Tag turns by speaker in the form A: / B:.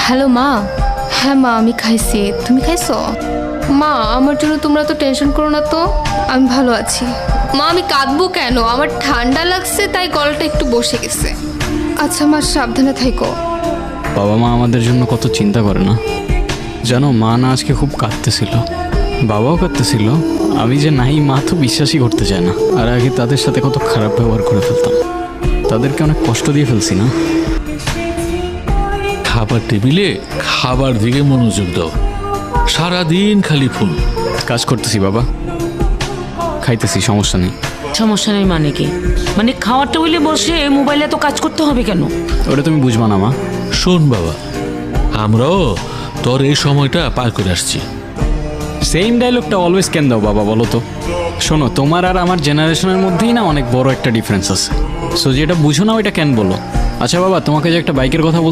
A: Hello মা। হ্যাঁ মা, আমি খাইছি, তুমি খাইছো? মা, আমার জন্য তোমরা তো টেনশন করো না তো, আমি ভালো আছি। মা, আমি কাঁদবো কেন? আমার ঠান্ডা লাগছে, তাই গলাটা একটু বসে গেছে। আচ্ছা মা, সাবধানে থাকো।
B: বাবা মা আমাদের জন্য কত চিন্তা করে না জানো। মা না আজকে খুব কাঁদতেছিল, বাবাও কাঁদতেছিল। আমি যে নাই, মা তো বিশ্বাসই করতে চায় না। আর আগে তাদের সাথে কত খারাপ ব্যবহার করে ফেলতাম, তাদেরকে অনেক কষ্ট দিয়ে ফেলছি না।
C: খাবার টেবিলে খাবার দিকে মনোযোগ দাও, সারাদিন খালি ফোন।
B: কাজ করতেছি বাবা, খাইতেছি, সমস্যা নেই।
D: সমস্যা নেই মানে কি? মানে খাওয়ার টেবিলে বসে মোবাইলে তো কাজ করতে হবে কেন?
B: ওটা তুমি বুঝবা না মা।
C: শোন বাবা, আমরাও তোর এই সময়টা পার করে আসছি।
B: সেম ডায়লগটা অলওয়েজ কেন দাও বাবা, বলো তো? শোনো, তোমার আর আমার জেনারেশনের মধ্যেই না অনেক বড় একটা ডিফারেন্স আছে। সো যেটা বুঝো না ওইটা কেন বলো? আচ্ছা বাবা, তোমাকে যে একটা বাইকের কথা বল